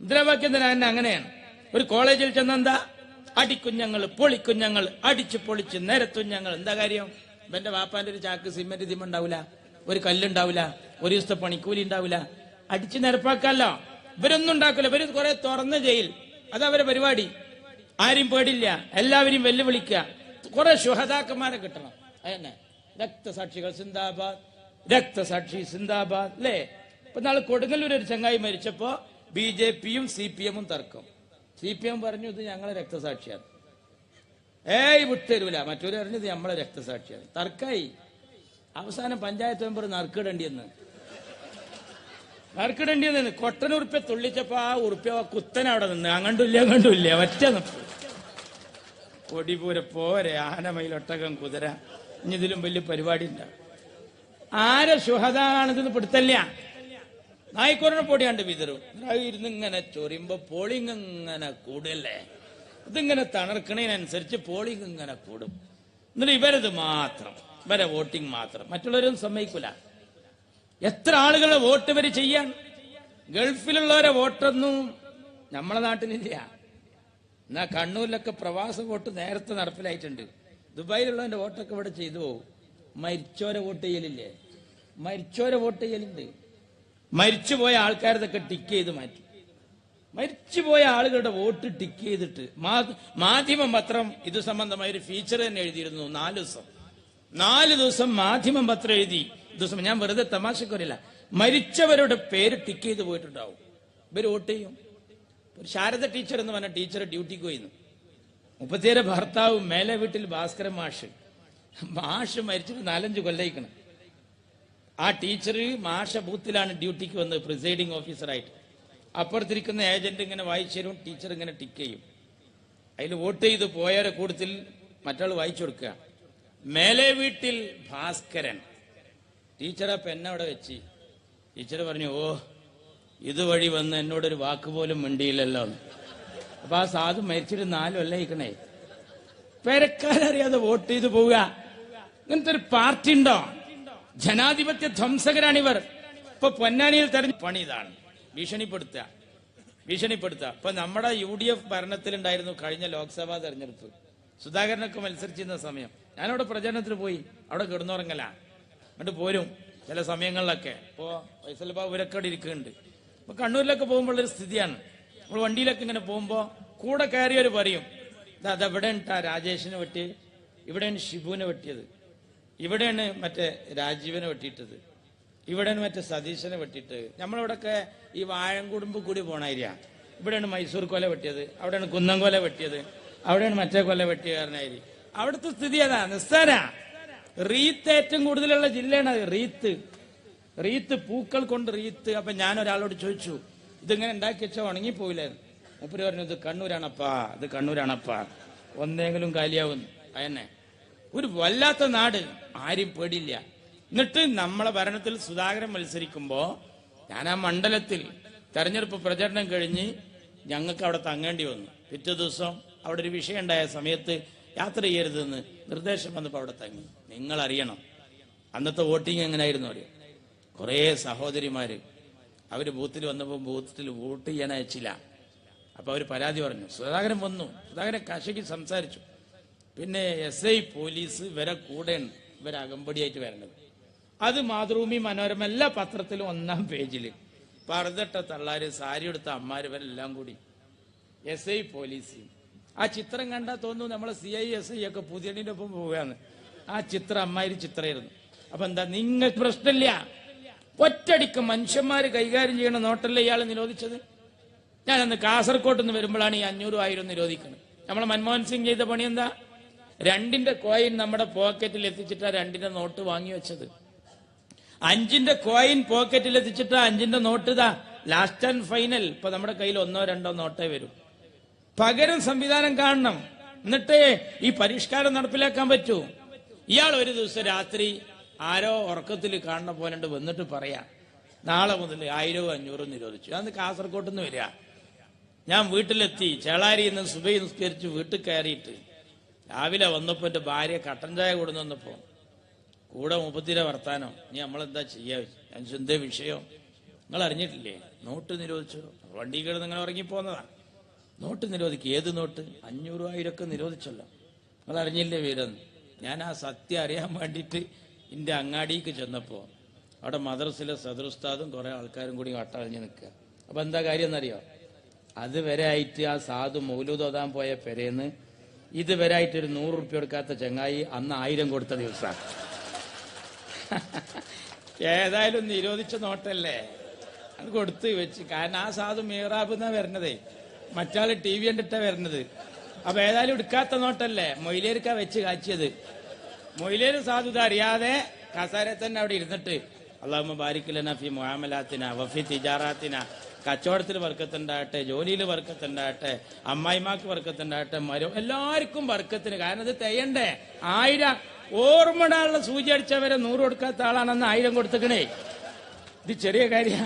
മുദ്രാവാക്യം തന്നെ അങ്ങനെയാണ്. ഒരു കോളേജിൽ ചെന്നെന്താ അടിക്കുഞ്ഞങ്ങൾ, പൊളിക്കുഞ്ഞങ്ങൾ, അടിച്ചു പൊളിച്ച് നിരത്തുഞ്ഞങ്ങൾ. എന്താ കാര്യം? ഇവന്റെ വാപ്പാന്റെ ഒരു ചാക്ക് സിമെന്റ് ഇതിമ ഉണ്ടാവില്ല, ഒരു കല്ലുണ്ടാവില്ല, ഒരു ദിവസത്തെ പണിക്കൂലി ഉണ്ടാവില്ല. അടിച്ചു നിരപ്പാക്കല്ലോ. ഇവരൊന്നും ഉണ്ടാക്കില്ല. ഇവര് കുറെ തുറന്ന ജയിൽ, അതവരെ പരിപാടി. ആരും പേടില്ല, എല്ലാവരെയും വെല്ലുവിളിക്കുക. കുറെ ശുഹദാക്കന്മാരെ കിട്ടണം. അതന്നെ രക്തസാക്ഷികൾ സിന്ദാബാദ്, രക്തസാക്ഷി സിന്ദാബാദ് അല്ലേ? ഇപ്പൊ നാളെ കൊടുങ്ങല്ലൂർ ഒരു ചങ്ങായി മരിച്ചപ്പോ BJPയും CPM തർക്കം. CPM പറഞ്ഞു ഇത് ഞങ്ങളെ രക്തസാക്ഷിയാണ്. വിട്ടുതരൂല. മറ്റൊരു പറഞ്ഞത് നമ്മളെ രക്തസാക്ഷിയാണ്. തർക്കായി. അവസാനം പഞ്ചായത്ത് മെമ്പർ നറുക്കിടേണ്ടിയെന്ന് കൊട്ടനുറുപ്പ്യ തുള്ളിച്ചപ്പോ ആ ഉറുപ്പ്യ കുത്തന അവിടെ നിന്ന് അങ്ങണ്ടില്ല ഒറ്റ നിപ്പ്. കൊടിപൂര പോരെ, ആനമയിലൊട്ടകം കുതിര. ഇനി ഇതിലും വലിയ പരിപാടി ഉണ്ടാവും. ആരെ ശുഹദാണിതെന്ന് പിടുത്തല്ല. നായ്ക്കൊരനെ പൊടിയാണ്ട് വിതറും. ഇരുന്നിങ്ങനെ ചൊറിയുമ്പോ പോളിങ് ഇങ്ങനെ കൂടല്ലേ. ഇതിങ്ങനെ തണർക്കണതിനനുസരിച്ച് പോളിങ് ഇങ്ങനെ കൂടും. എന്നിട്ട് ഇവരത് മാത്രം, ഇവരെ വോട്ടിങ് മാത്രം, മറ്റുള്ളവരൊന്നും സമ്മതിക്കൂല. എത്ര ആളുകളുടെ വോട്ട് ഇവര് ചെയ്യാൻ? ഗൾഫിലുള്ളവരെ വോട്ടൊന്നും നമ്മളെ നാട്ടിലില്ല. എന്നാ കണ്ണൂരിലൊക്കെ പ്രവാസ വോട്ട് നേരത്തെ നടപ്പിലായിട്ടുണ്ട്. ദുബായിലുള്ളവന്റെ വോട്ടൊക്കെ ഇവിടെ ചെയ്തു പോകും. മരിച്ചോരെ വോട്ട് ചെയ്യലില്ലേ? മരിച്ചോരെ വോട്ട് ചെയ്യലുണ്ട്. മരിച്ചുപോയ ആൾക്കാരതൊക്കെ ടിക്ക് ചെയ്ത് മാറ്റി. മരിച്ചുപോയ ആളുകളുടെ വോട്ട് ടിക്ക് ചെയ്തിട്ട് മാധ്യമം പത്രം ഇത് സംബന്ധമായ ഒരു ഫീച്ചർ തന്നെ എഴുതിയിരുന്നു. 4 ദിവസം മാധ്യമം പത്രം എഴുതി. ദിവസം ഞാൻ വെറുതെ തമാശക്കൊരില്ല, മരിച്ചവരുടെ പേര് ടിക്ക് ചെയ്ത് പോയിട്ടുണ്ടാവും. ഇവര് വോട്ട് ചെയ്യും. ഒരു ശാരദ ടീച്ചർ എന്ന് പറഞ്ഞ ടീച്ചർ ഡ്യൂട്ടിക്ക് പോയിരുന്നു. 37 ഭർത്താവ് മേലെ വീട്ടിൽ ഭാസ്കരൻ മാഷ് മരിച്ചിട്ട് 4-5 കൊല്ലയിക്കണം. ആ ടീച്ചർ മാഷ ബൂത്തിലാണ് ഡ്യൂട്ടിക്ക് വന്നത്, പ്രിസൈഡിംഗ് ഓഫീസറായിട്ട്. അപ്പുറത്തിരിക്കുന്ന ഏജന്റ് ഇങ്ങനെ വായിച്ചു തരും, ടീച്ചർ ഇങ്ങനെ ടിക്ക് ചെയ്യും. അതിൽ വോട്ട് ചെയ്ത് പോയവരെ കൂട്ടത്തിൽ മറ്റാൾ വായിച്ചു കൊടുക്കുക. മേലെ വീട്ടിൽ ഭാസ്കരൻ. ടീച്ചർ ആ പെന്നവിടെ വെച്ച് ടീച്ചർ പറഞ്ഞു, ഇതുവഴി വന്ന് എന്നോടൊരു വാക്ക് പോലും മിണ്ടിയില്ലല്ലോ. അപ്പൊ ആ സാധു മരിച്ചിട്ട് 4 കൊല്ലയിക്കണേ. പെരക്കാരറിയാതെ വോട്ട് ചെയ്ത് പോവുക. ഇങ്ങനത്തെ ഒരു പാർട്ടി ഉണ്ടോ? ജനാധിപത്യ ധ്വംസകരാണിവർ. ഇപ്പൊ പൊന്നാനിയിൽ തെരഞ്ഞെടുപ്പ് പണി ഇതാണ്, ഭീഷണിപ്പെടുത്തുക. ഇപ്പൊ നമ്മുടെ UDF ഭരണത്തിലുണ്ടായിരുന്നു കഴിഞ്ഞ ലോക്സഭാ തെരഞ്ഞെടുപ്പ്. സുധാകരനൊക്കെ മത്സരിച്ചിരുന്ന സമയം ഞാനവിടെ പ്രചരണത്തിന് പോയി. അവിടെ കിടന്നുറങ്ങല, എന്നിട്ട് പോരും ചില സമയങ്ങളിലൊക്കെ. ഇപ്പോ ഫൈസൽ ബാബു ഇവരൊക്കെ അവിടെ ഇരിക്കുന്നുണ്ട്. ഇപ്പൊ കണ്ണൂരിലൊക്കെ പോകുമ്പോഴൊരു സ്ഥിതിയാണ്. നമ്മൾ വണ്ടിയിലൊക്കെ ഇങ്ങനെ പോകുമ്പോ കൂടെ കയറിയവർ പറയും, അതെവിടെ ഉണ്ടാ രാജേഷിനെ വെട്ടിയത്, ഇവിടെയാണ് ഷിബുവിനെ വെട്ടിയത്, ഇവിടെയാണ് മറ്റേ രാജീവിനെ വെട്ടിയിട്ടത്, ഇവിടെയാണ് മറ്റേ സതീശനെ വെട്ടിയിട്ട്. നമ്മളിവിടൊക്കെ ഈ വാഴംകുടുംബ് കൂടി പോണായിരിക്കാ. ഇവിടെയാണ് മൈസൂർ കൊല വെട്ടിയത്, അവിടെയാണ് കുന്നം കൊല വെട്ടിയത്, അവിടെയാണ് മറ്റേ കൊല വെട്ടിയ കാരണമായിരിക്കും. അവിടുത്തെ സ്ഥിതി അതാ, നിസ്സാര. റീത്ത് ഏറ്റവും കൂടുതലുള്ള ജില്ലയാണ് അത്. റീത്ത് പൂക്കൾ കൊണ്ട് റീത്ത്. അപ്പൊ ഞാൻ ഒരാളോട് ചോദിച്ചു, ഇതിങ്ങനെ ഉണ്ടാക്കി വെച്ചാൽ ഉണങ്ങിപ്പോയില്ലായിരുന്നു. മൂപ്പര് പറഞ്ഞു, ഇത് കണ്ണൂരാണപ്പാ, ഒന്നെങ്കിലും കാലിയാവുന്നു. അതന്നെ ഒരു വല്ലാത്ത നാട്, ആരും പേടില്ല. എന്നിട്ട് നമ്മളെ ഭരണത്തിൽ സുധാകരൻ മത്സരിക്കുമ്പോ ഞാൻ ആ മണ്ഡലത്തിൽ തെരഞ്ഞെടുപ്പ് പ്രചരണം കഴിഞ്ഞ് ഞങ്ങൾക്ക് അവിടെ തങ്ങേണ്ടി വന്നു. പിറ്റേ ദിവസം അവിടെ ഒരു വിഷയം ഉണ്ടായ സമയത്ത് യാത്ര ചെയ്യരുതെന്ന് നിർദ്ദേശം വന്നപ്പോൾ അവിടെ തങ്ങി. നിങ്ങൾ അറിയണം അന്നത്തെ വോട്ടിങ് എങ്ങനെയായിരുന്നു അറിയാം. കുറേ സഹോദരിമാര് അവര് ബൂത്തിൽ വന്നപ്പോൾ ബൂത്തിൽ വോട്ട് ചെയ്യാൻ അയച്ചില്ല. അപ്പൊ അവര് പരാതി പറഞ്ഞു. സുധാകരൻ വന്നു, സുധാകരൻ കശക്കി സംസാരിച്ചു. പിന്നെ SI പോലീസ് ഇവരെ കൂടെയാണ്, ഇവരെ അകമ്പടിയായിട്ട് വരണത്. അത് മാതൃഭൂമി, മനോരമ എല്ലാ പത്രത്തിലും 1-ാം പേജില് പർദ്ദട്ട തള്ളാര്, സാരി എടുത്ത അമ്മാര്, ഇവരെല്ലാം കൂടി SI പോലീസ്. ആ ചിത്രം കണ്ടാൽ തോന്നുന്നു നമ്മളെ CI SI ഒക്കെ പുതിയണിന്റെ ഒപ്പം പോവുകയാണ്. ആ ചിത്രം അമ്മാതിരി ചിത്രമായിരുന്നു. അപ്പൊ എന്താ, നിങ്ങൾക്ക് പ്രശ്നമില്ല, ഒറ്റടിക്ക് മനുഷ്യന്മാര് കൈകാര്യം ചെയ്യണ നോട്ടല്ലേ ഇയാൾ നിരോധിച്ചത്. ഞാനന്ന് കാസർകോട്ട് നിന്ന് വരുമ്പോഴാണ് ഈ 500,000 നിരോധിക്കുന്നത്. നമ്മളെ മൻമോഹൻ സിംഗ് ചെയ്ത പണി എന്താ, 2ന്റെ കോയിൻ നമ്മുടെ പോക്കറ്റിൽ എത്തിച്ചിട്ടാ 2ന്റെ നോട്ട് വാങ്ങി വെച്ചത്. 5ന്റെ കോയിൻ പോക്കറ്റിൽ എത്തിച്ചിട്ടാ 5ന്റെ നോട്ട് ഇതാ ലാസ്റ്റ് ആൻഡ് ഫൈനൽ. ഇപ്പൊ നമ്മുടെ കയ്യിൽ 1-2 നോട്ടേ വരും. പകരം സംവിധാനം കാണണം, എന്നിട്ടേ ഈ പരിഷ്കാരം നടപ്പിലാക്കാൻ പറ്റൂ. ഇയാൾ ഒരു ദിവസം രാത്രി ആരോ ഉറക്കത്തിൽ കാണുന്ന പോലെ വന്നിട്ട് പറയാ, നാളെ മുതൽ 1000-500 നിരോധിച്ചു. ഞാൻ കാസർകോട്ട് നിന്ന് വരിക. ഞാൻ വീട്ടിലെത്തി, ചേളാരിയിൽ നിന്ന് സുബൈ നിസ്കരിച്ച് വീട്ടിൽ കയറിയിട്ട് രാവിലെ വന്നപ്പോ എന്റെ ഭാര്യ കട്ടൻ ചായ കൊടുന്നു വന്നപ്പോ കൂടെ 30 വർത്താനം. നീ നമ്മളെന്താ ചെയ്യാ? എന്തേ വിഷയം? നിങ്ങൾ അറിഞ്ഞിട്ടില്ലേ നോട്ട് നിരോധിച്ചു? വണ്ടി കിടന്ന് നിങ്ങൾ ഉറങ്ങിപ്പോന്നതാണ്. നോട്ട് നിരോധിക്കുക. ഏത് നോട്ട്? 500,000 നിരോധിച്ചല്ലോ. നിങ്ങൾ അറിഞ്ഞില്ലേ വീരെന്ന്? ഞാൻ ആ സത്യം അറിയാൻ വേണ്ടിയിട്ട് എൻ്റെ അങ്ങാടിക്ക് ചെന്നപ്പോൾ അവിടെ മദ്രസിലെ സദറുസ്താദും കുറെ ആൾക്കാരും കൂടി വട്ടറിഞ്ഞ് നിൽക്കുക. അപ്പൊ എന്താ കാര്യം എന്നറിയോ? അതുവരെ ആയിട്ട് ആ സാധു മൗലൂദ് ഓതാൻ പോയ പെരേന്ന് ഇതുവരെ ആയിട്ട് ഒരു 100 ഉറുപ്പ്യ കൊടുക്കാത്ത ചങ്ങായി അന്ന് 1000 കൊടുത്ത ദിവസമാണ്. ഏതായാലും നിരോധിച്ച നോട്ടല്ലേ, അത് കൊടുത്ത് വെച്ച്. കാരണം ആ സാധു മീറാബ് എന്നാ വരണതേ, മറ്റാള് TV കണ്ടിട്ടാ വരണത്. അപ്പൊ ഏതായാലും എടുക്കാത്ത നോട്ടല്ലേ, മൊയിലേർക്കാ വെച്ച് കാച്ചിയത്. മൊയിലേര് സാധു ഇത് അറിയാതെ കസാര തന്നെ അവിടെ ഇരുന്നിട്ട് അല്ലാഹുമ്മ ബാരിക് ലനാ ഫീ മുആമലാത്തിന വഫി തിജാറാത്തിന, കച്ചവടത്തിൽ വർക്കത്തുണ്ടാകട്ടെ, ജോലിയിൽ വർക്കത്തുണ്ടാകട്ടെ, അമ്മായിമാക്ക് വർക്കത്തുണ്ടാകട്ടെ, എല്ലാവർക്കും വർക്കത്തിന്. കാരണം ഇത് തെയ്യണ്ടേ. 1000 ഓർമ്മടാനുള്ള സൂചി അടിച്ചവരെ 100 കൊടുക്കാത്ത ആളാണെന്ന് 1000 കൊടുത്തേക്കണേ. ഇത് ചെറിയ കാര്യ.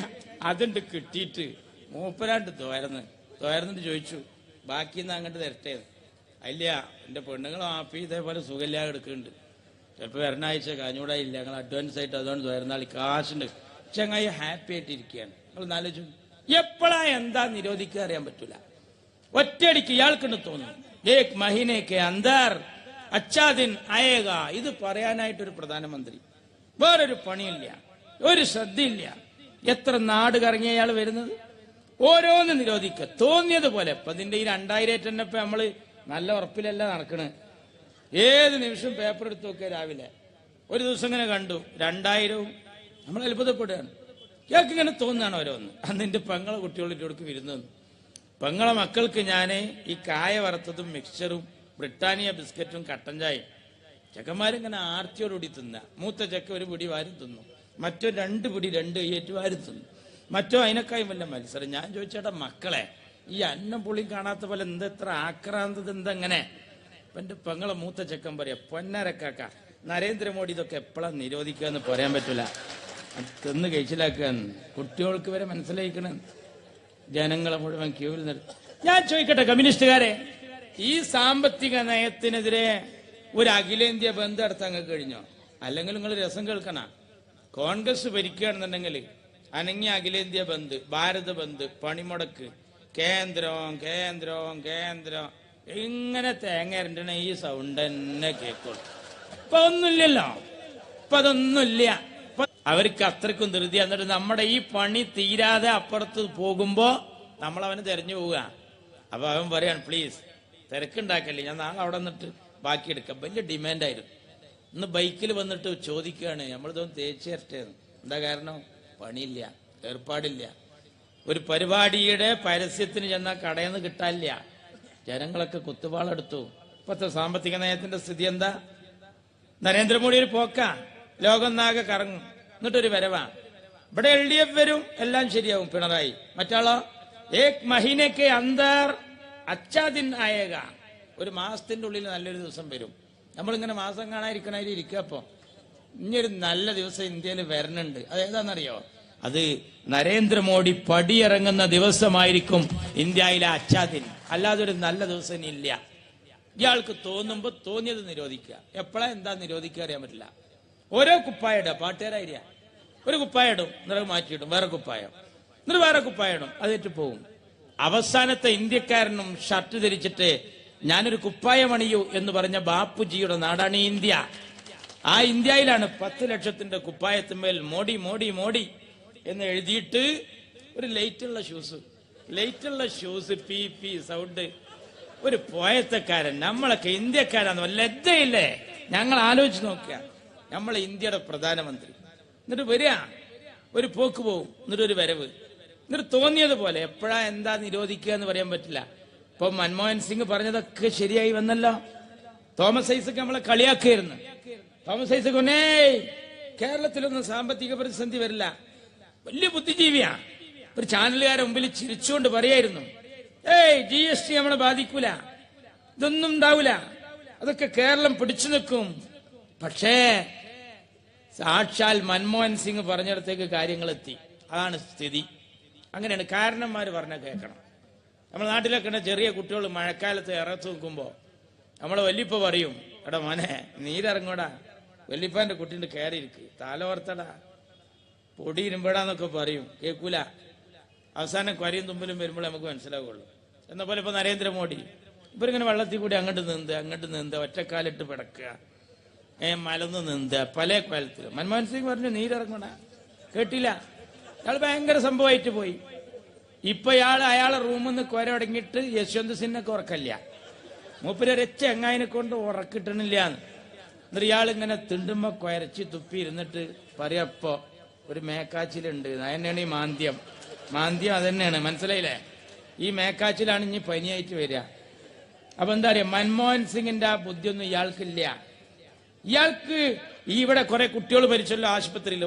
അതുണ്ട് കിട്ടിയിട്ട് മൂപ്പരാണ്ട് തോരന്നിട്ട് ചോദിച്ചു, ബാക്കിന്ന് അങ്ങോട്ട് തരട്ടെ. അല്ല, എന്റെ പെണ്ണുങ്ങൾ ആപ്പി ഇതേപോലെ സുഖമില്ലാതെ എടുക്കുന്നുണ്ട്, ചിലപ്പോൾ വരണാഴ്ച കാഞ്ഞൂടായില്ല, ഞങ്ങൾ അഡ്വാൻസ് ആയിട്ട് അതുകൊണ്ട് വരുന്നാൾ കാശുണ്ട്. ചങ്ങായി ഹാപ്പി ആയിട്ട് ഇരിക്കുകയാണ്. നിങ്ങൾ നാലോചിച്ചു എപ്പോഴാ എന്താ നിരോധിക്കുക അറിയാൻ പറ്റൂല. ഒറ്റയടിക്ക് ഇയാൾക്കുണ്ട് തോന്നുന്നു ഏക് മഹീനയ്ക്ക് അന്തർ അച്ഛാ ദിൻ ആയേഗ. ഇത് പറയാനായിട്ടൊരു പ്രധാനമന്ത്രി വേറൊരു പണിയില്ല, ഒരു ശ്രദ്ധയില്ല. എത്ര നാട് കറങ്ങിയ അയാൾ വരുന്നത്. ഓരോന്ന് നിരോധിക്കുക തോന്നിയതുപോലെ. ഇപ്പൊ ഇതിന്റെ ഈ 2000 തന്നെ ഇപ്പൊ നമ്മള് നല്ല ഉറപ്പിലല്ല നടക്കണ്. ഏത് നിമിഷം പേപ്പർ എടുത്ത് നോക്കിയ രാവിലെ ഒരു ദിവസം ഇങ്ങനെ കണ്ടു 2000. നമ്മൾ അത്ഭുതപ്പെടുകയാണ്. ഇയാൾക്ക് ഇങ്ങനെ തോന്നുകയാണ് ഓരോന്ന്. അന്ന് എന്റെ പെങ്ങളെ കുട്ടികളുടെ അടുക്ക് വിരുന്നു. പെങ്ങളെ മക്കൾക്ക് ഞാൻ ഈ കായ വറുത്തതും മിക്സറും ബ്രിട്ടാനിയ ബിസ്ക്കറ്റും കട്ടൻ ചായയും. ചെക്കന്മാരിങ്ങനെ ആർത്തിയോടുകൂടി തിന്ന. മൂത്ത ചെക്ക ഒരു പിടി വാരി തിന്നു, മറ്റോ 2 പിടി 2 കൈയേറ്റ് വാരി തിന്നു, മറ്റോ അതിനേക്കായും വല്ല മത്സരം. ഞാൻ ചോദിച്ചേട്ടാ മക്കളെ, ഈ അന്നം പുളിയും കാണാത്ത പോലെ എന്തെത്ര ആക്രാന്തത് എന്തെങ്ങനെ? ഇപ്പൊ എന്റെ പെങ്ങളെ മൂത്ത ചെക്കൻ പറയാ, പൊന്നരക്കാക്ക നരേന്ദ്രമോദി ഇതൊക്കെ എപ്പോഴാണ് നിരോധിക്കുക എന്ന് പറയാൻ പറ്റൂല, തിന്ന് കഴിച്ചിലാക്കുക. കുട്ടികൾക്ക് വരെ മനസ്സിലായിക്കണ ജനങ്ങളെ മുഴുവൻ ക്യൂവിൽ നിർത്തി. ഞാൻ ചോദിക്കട്ടെ കമ്മ്യൂണിസ്റ്റുകാരെ, ഈ സാമ്പത്തിക നയത്തിനെതിരെ ഒരു അഖിലേന്ത്യാ ബന്ദ് നടത്താൻ കഴിഞ്ഞോ? അല്ലെങ്കിൽ നിങ്ങൾ രസം കേൾക്കണ, കോൺഗ്രസ് ഭരിക്കുകയാണെന്നുണ്ടെങ്കിൽ അനങ്ങിയ അഖിലേന്ത്യാ ബന്ദ്, ഭാരത ബന്ദ്, പണിമുടക്ക്, കേന്ദ്രം കേന്ദ്രം കേന്ദ്രം ഇങ്ങനെ തേങ്ങരണ്ടണ ഈ സൗണ്ട് തന്നെ കേൾക്കുള്ളൂ. ഇപ്പൊ ഒന്നുമില്ലല്ലോ, ഇപ്പൊ അതൊന്നുമില്ല. അവർക്ക് അത്രക്കും ധൃതി. എന്നിട്ട് നമ്മുടെ ഈ പണി തീരാതെ അപ്പുറത്ത് പോകുമ്പോ നമ്മളവന് തെരഞ്ഞു പോവുക. അപ്പൊ അവൻ പറയാണ്, പ്ലീസ് തിരക്കുണ്ടാക്കല്ലേ, ഞാൻ നാളെ അവിടെ നിന്നിട്ട് ബാക്കി എടുക്കാം. വലിയ ഡിമാൻഡായിരുന്നു. ഇന്ന് ബൈക്കിൽ വന്നിട്ട് ചോദിക്കുകയാണ്, നമ്മളിതൊന്ന് തേച്ച് തരട്ടേന്ന്. എന്താ കാരണം? പണിയില്ല, ഏർപ്പാടില്ല. ഒരു പരിപാടിയുടെ പരസ്യത്തിന് ചെന്നാൽ കടയിൽ നിന്ന് കിട്ടാനില്ല. ജനങ്ങളൊക്കെ കുത്തുവാളെടുത്തു. ഇപ്പത്തെ സാമ്പത്തിക നയത്തിന്റെ സ്ഥിതി എന്താ? നരേന്ദ്രമോദി ഒരു പോക്ക, ലോകം നാകെ കറങ്ങും, എന്നിട്ടൊരു വരവാ. ഇവിടെ LDF വരും, എല്ലാം ശരിയാവും. പിണറായി മറ്റാളോ ഏക് മഹീനയ്ക്ക് അന്തർ അച്ഛാ ദിൻ ആയേഗ. ഒരു മാസത്തിന്റെ ഉള്ളിൽ നല്ലൊരു ദിവസം വരും. നമ്മളിങ്ങനെ മാസം കാണാതിരിക്കണായി ഇരിക്കുക. അപ്പൊ ഇനിയൊരു നല്ല ദിവസം ഇന്ത്യയിൽ വരണുണ്ട്. അതേതാണെന്നറിയോ? അത് നരേന്ദ്രമോദി പടിയിറങ്ങുന്ന ദിവസമായിരിക്കും ഇന്ത്യയിലെ അച്ഛാദിൻ. അല്ലാതെ ഒരു നല്ല ദിവസം ഇല്ല. ഇയാൾക്ക് തോന്നുമ്പോ തോന്നിയത് നിരോധിക്കുക. എപ്പോഴാ എന്താ നിരോധിക്കുക അറിയാൻ പറ്റില്ല. ഓരോ കുപ്പായിടുക. പാട്ടുകാരായിരിക്ക ഒരു കുപ്പായിടും, നിറവ് മാറ്റിയിടും, വേറെ കുപ്പായം, എന്നിട്ട് വേറെ കുപ്പായിടും, അതേറ്റ് പോവും. അവസാനത്തെ ഇന്ത്യക്കാരനും ഷർട്ട് ധരിച്ചിട്ട് ഞാനൊരു കുപ്പായം അണിയൂ എന്ന് പറഞ്ഞ ബാപ്പുജിയുടെ നാടാണ് ഈ ഇന്ത്യ. ആ ഇന്ത്യയിലാണ് 10 ലക്ഷത്തിന്റെ കുപ്പായത്തിന്മേൽ മോഡി മോഡി മോഡി എന്ന് എഴുതിയിട്ട് ഒരു ലൈറ്റുള്ള ഷൂസ് പി പി സൗണ്ട്. ഒരു പോയത്തക്കാരൻ. നമ്മളൊക്കെ ഇന്ത്യക്കാരാന്ന് ലജ്ജയില്ലേ? ഞങ്ങൾ ആലോചിച്ച് നോക്കുക. നമ്മളെ ഇന്ത്യയുടെ പ്രധാനമന്ത്രി എന്നിട്ട് വരിക, ഒരു പോക്ക് പോവും, എന്നിട്ട് ഒരു വരവ്, എന്നിട്ട് തോന്നിയതുപോലെ. എപ്പോഴാ എന്താ നിരോധിക്കുക എന്ന് പറയാൻ പറ്റില്ല. ഇപ്പൊ മൻമോഹൻ സിംഗ് പറഞ്ഞതൊക്കെ ശരിയായി വന്നല്ലോ. തോമസ് ഐസക് നമ്മളെ കളിയാക്കിയിരുന്നു. തോമസ് ഐസക് കേരളത്തിലൊന്നും സാമ്പത്തിക പ്രതിസന്ധി വരില്ല, വലിയ ബുദ്ധിജീവിയാ. ഒരു ചാനലുകാരെ മുമ്പിൽ ചിരിച്ചുകൊണ്ട് പറയായിരുന്നു, GST നമ്മളെ ബാധിക്കൂല, ഇതൊന്നും ഉണ്ടാവൂല, അതൊക്കെ കേരളം പിടിച്ചു നിൽക്കും. പക്ഷേ സാക്ഷാൽ മൻമോഹൻ സിംഗ് പറഞ്ഞിടത്തേക്ക് കാര്യങ്ങൾ എത്തി. അതാണ് സ്ഥിതി. അങ്ങനെയാണ്. കാരണന്മാര് പറഞ്ഞ കേൾക്കണം. നമ്മുടെ നാട്ടിലൊക്കെ ചെറിയ കുട്ടികൾ മഴക്കാലത്ത് ഇറത്ത് നിൽക്കുമ്പോ നമ്മളെ വല്യപ്പ പറയും, എടാ മോനെ നീരിറങ്ങൂടാ, വല്യപ്പാന്റെ കുട്ടീന്റെ കയറിയിരിക്ക്, തലോർത്തടാ, പൊടി ഇരുമ്പടാന്നൊക്കെ പറയും. കേൾക്കൂല. അവസാനം കൊരയും തുമ്പലും വരുമ്പോൾ നമുക്ക് മനസ്സിലാവുള്ളൂ. എന്ന പോലെ ഇപ്പൊ നരേന്ദ്രമോദി ഇവരിങ്ങനെ വെള്ളത്തിൽ കൂടി അങ്ങോട്ട് നീന്തുക ഒറ്റക്കാലിട്ട് പിടക്കുക, മലന്ന് നീന്തുക പല കാലത്തിലും. മൻമോഹൻ സിംഗ് പറഞ്ഞു നീരിറങ്ങണ, കേട്ടില്ല. അയാൾ ഭയങ്കര സംഭവമായിട്ട് പോയി. ഇപ്പൊ അയാളെ റൂമിൽ നിന്ന് കൊര തുടങ്ങിയിട്ട് യശ്വന്ത് സിന്നൊക്കെ ഉറക്കല്ല. മൂപ്പരൊരൊറ്റ എങ്ങായിനെ കൊണ്ട് ഉറക്കിട്ടണില്ല. എന്നിട്ട് ഇയാളിങ്ങനെ തിണ്ടുമ്പോ കൊരച്ച് തുപ്പി ഇരുന്നിട്ട് പറയപ്പോ ഒരു മേക്കാച്ചിലുണ്ട്, അതന്നെയാണ് ഈ മാന്ദ്യം. അതന്നെയാണ്, മനസ്സിലായില്ലേ? ഈ മേക്കാച്ചിലാണ് ഇനി പനിയായിട്ട് വരിക. അപ്പൊ എന്താ പറയാ, മൻമോഹൻ സിംഗിന്റെ ആ ബുദ്ധിയൊന്നും ഇയാൾക്കില്ല. ഇയാൾക്ക് ഇവിടെ കുറെ കുട്ടികൾ മരിച്ചല്ലോ ആശുപത്രിയിൽ,